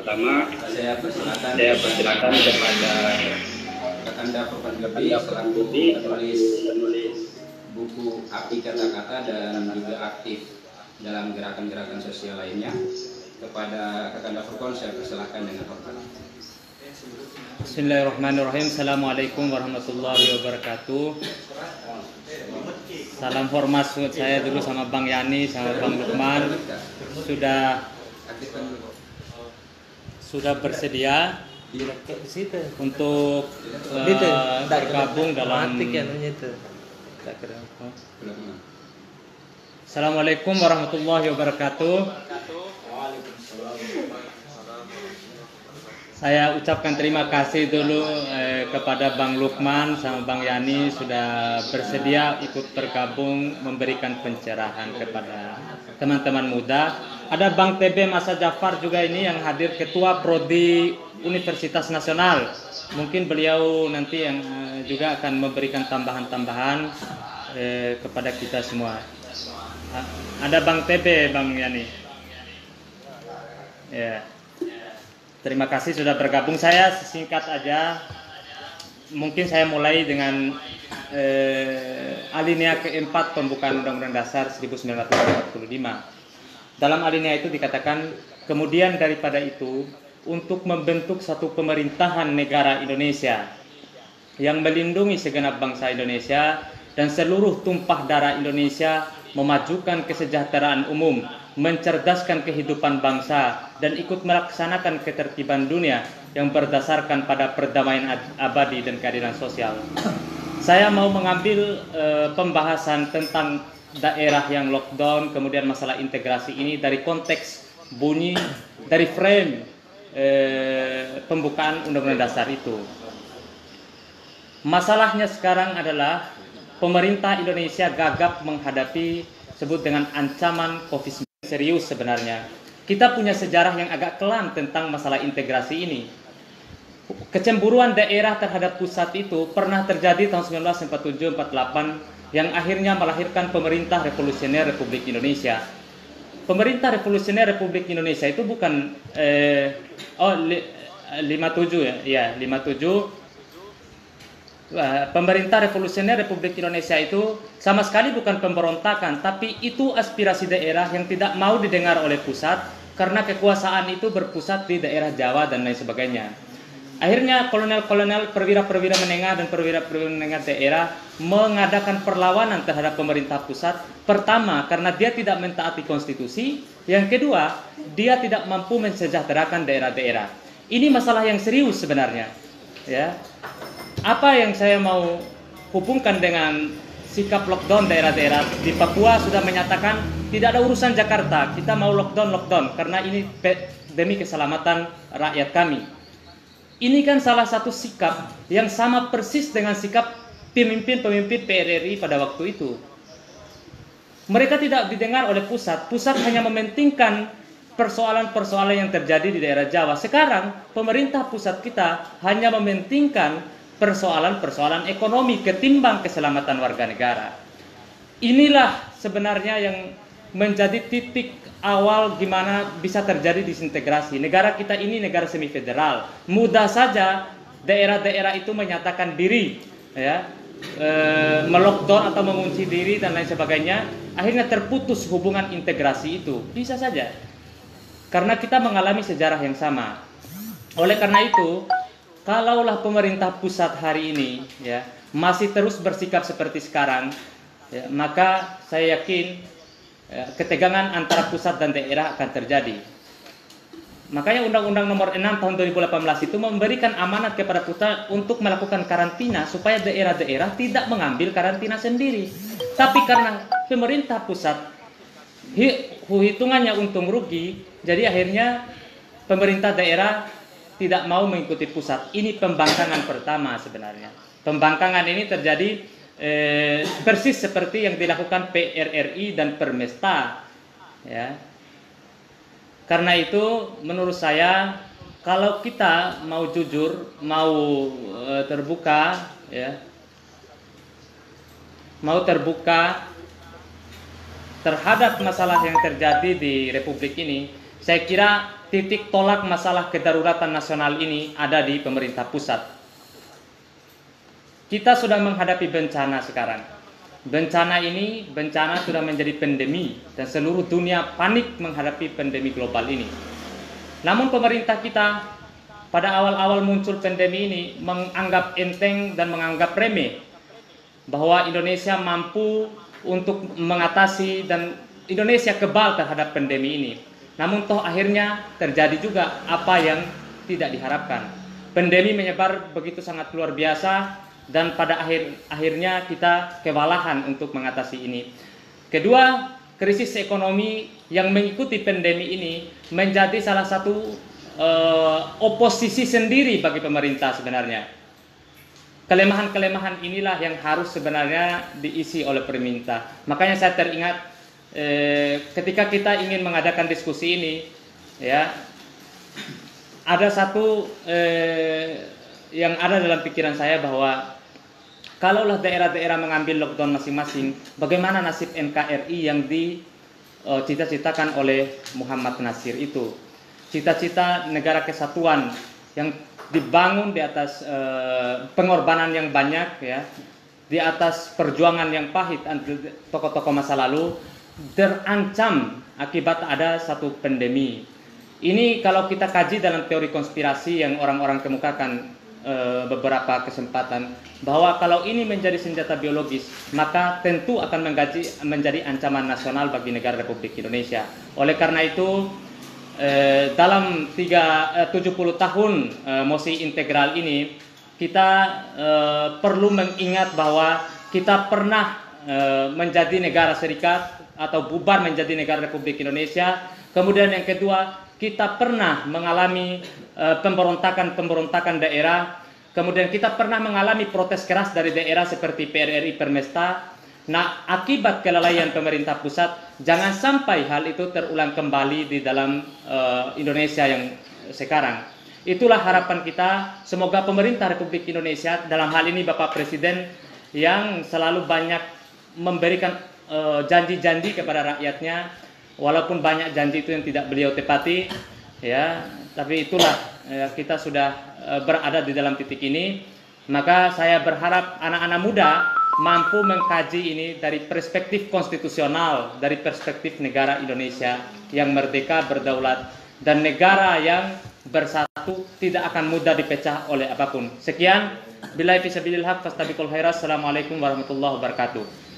pertama saya persilakan kepada Kakanda Furqan Gabi selaku penulis buku Api Kata-Kata dan juga aktif dalam gerakan-gerakan sosial lainnya. Kepada Kakanda Furqan saya persilakan dengan hormat. Bismillahirrahmanirrahim. Assalamualaikum warahmatullahi wabarakatuh. Salam hormat saya dulu sama Bang Yani, sama Bang Lukman. Sudah bersedia untuk bergabung dalam. Assalamualaikum warahmatullahi wabarakatuh. Saya ucapkan terima kasih dulu kepada Bang Lukman sama Bang Yani sudah bersedia ikut bergabung memberikan pencerahan kepada teman-teman muda. Ada Bang TB Masa Jafar juga ini yang hadir, Ketua Prodi Universitas Nasional. Mungkin beliau nanti yang juga akan memberikan tambahan-tambahan kepada kita semua. Ada Bang TB, Bang Yani. Ya. Terima kasih sudah bergabung. Saya singkat aja. Mungkin saya mulai dengan alinea keempat pembukaan Undang-Undang Dasar 1945. Dalam alinea itu dikatakan, kemudian daripada itu, untuk membentuk satu pemerintahan negara Indonesia yang melindungi segenap bangsa Indonesia dan seluruh tumpah darah Indonesia, memajukan kesejahteraan umum, mencerdaskan kehidupan bangsa, dan ikut melaksanakan ketertiban dunia yang berdasarkan pada perdamaian abadi dan keadilan sosial. Saya mau mengambil pembahasan tentang daerah yang lockdown, kemudian masalah integrasi ini dari konteks bunyi, dari frame pembukaan Undang-Undang Dasar itu. Masalahnya sekarang adalah pemerintah Indonesia gagap menghadapi sebut dengan ancaman COVID-19 serius sebenarnya. Kita punya sejarah yang agak kelam tentang masalah integrasi ini. Kecemburuan daerah terhadap pusat itu pernah terjadi tahun 1947-48 yang akhirnya melahirkan Pemerintah Revolusioner Republik Indonesia. Pemerintah Revolusioner Republik Indonesia itu bukan 57 ya, 57. Pemerintah Revolusioner Republik Indonesia itu sama sekali bukan pemberontakan, tapi itu aspirasi daerah yang tidak mau didengar oleh pusat karena kekuasaan itu berpusat di daerah Jawa dan lain sebagainya. Akhirnya kolonel-kolonel, perwira-perwira menengah dan perwira-perwira menengah daerah mengadakan perlawanan terhadap pemerintah pusat. Pertama, karena dia tidak mentaati konstitusi. Yang kedua, dia tidak mampu mensejahterakan daerah-daerah. Ini masalah yang serius sebenarnya, ya. Apa yang saya mau hubungkan dengan sikap lockdown daerah-daerah di Papua sudah menyatakan tidak ada urusan Jakarta, kita mau lockdown karena ini demi keselamatan rakyat kami. Ini kan salah satu sikap yang sama persis dengan sikap pemimpin-pemimpin PRRI pada waktu itu. Mereka tidak didengar oleh pusat hanya mementingkan persoalan-persoalan yang terjadi di daerah Jawa. Sekarang pemerintah pusat kita hanya mementingkan persoalan-persoalan ekonomi ketimbang keselamatan warga negara. Inilah sebenarnya yang menjadi titik awal gimana bisa terjadi disintegrasi. Negara kita ini negara semi federal. Mudah saja daerah-daerah itu menyatakan diri, ya, melockdown atau mengunci diri dan lain sebagainya. Akhirnya terputus hubungan integrasi itu. Bisa saja. Karena kita mengalami sejarah yang sama. Oleh karena itu, kalaulah pemerintah pusat hari ini, ya, masih terus bersikap seperti sekarang, ya, maka saya yakin ketegangan antara pusat dan daerah akan terjadi. Makanya Undang-Undang Nomor 6 Tahun 2018 itu memberikan amanat kepada pusat untuk melakukan karantina supaya daerah-daerah tidak mengambil karantina sendiri. Tapi karena pemerintah pusat hitungannya untung rugi, jadi akhirnya pemerintah daerah tidak mau mengikuti pusat. Ini pembangkangan pertama sebenarnya. Pembangkangan ini terjadi persis seperti yang dilakukan PRRI dan Permesta, ya. Karena itu menurut saya kalau kita mau jujur, mau terbuka, ya, mau terbuka terhadap masalah yang terjadi di Republik ini, saya kira titik tolak masalah kedaruratan nasional ini ada di pemerintah pusat. Kita sudah menghadapi bencana sekarang. Bencana sudah menjadi pandemi dan seluruh dunia panik menghadapi pandemi global ini. Namun pemerintah kita pada awal-awal muncul pandemi ini menganggap enteng dan menganggap remeh bahwa Indonesia mampu untuk mengatasi dan Indonesia kebal terhadap pandemi ini. Namun toh akhirnya terjadi juga apa yang tidak diharapkan. Pandemi menyebar begitu sangat luar biasa dan pada akhirnya kita kewalahan untuk mengatasi ini. Kedua, krisis ekonomi yang mengikuti pandemi ini menjadi salah satu oposisi sendiri bagi pemerintah sebenarnya. Kelemahan-kelemahan inilah yang harus sebenarnya diisi oleh pemerintah. Makanya saya teringat ketika kita ingin mengadakan diskusi ini, ya, ada satu yang ada dalam pikiran saya bahwa kalaulah daerah-daerah mengambil lockdown masing-masing, bagaimana nasib NKRI yang dicita-citakan oleh Muhammad Nasir itu? Cita-cita negara kesatuan yang dibangun di atas pengorbanan yang banyak, ya, di atas perjuangan yang pahit tokoh-tokoh masa lalu, terancam akibat ada satu pandemi. Ini kalau kita kaji dalam teori konspirasi yang orang-orang kemukakan beberapa kesempatan, bahwa kalau ini menjadi senjata biologis, maka tentu akan menjadi ancaman nasional bagi negara Republik Indonesia. Oleh karena itu, dalam 70 tahun mosi integral ini, kita perlu mengingat bahwa kita pernah menjadi negara serikat atau bubar menjadi negara Republik Indonesia. Kemudian yang kedua, kita pernah mengalami pemberontakan daerah. Kemudian kita pernah mengalami protes keras dari daerah seperti PRRI Permesta. Nah, akibat kelalaian pemerintah pusat, jangan sampai hal itu terulang kembali di dalam Indonesia yang sekarang. Itulah harapan kita. Semoga pemerintah Republik Indonesia, dalam hal ini Bapak Presiden, yang selalu banyak memberikan janji-janji kepada rakyatnya, walaupun banyak janji itu yang tidak beliau tepati, ya, tapi itulah kita sudah berada di dalam titik ini. Maka saya berharap anak-anak muda mampu mengkaji ini dari perspektif konstitusional, dari perspektif negara Indonesia yang merdeka, berdaulat, dan negara yang bersatu, tidak akan mudah dipecah oleh apapun. Sekian, billahi fisabilillah, fastabiqul khairat. Assalamualaikum warahmatullahi wabarakatuh.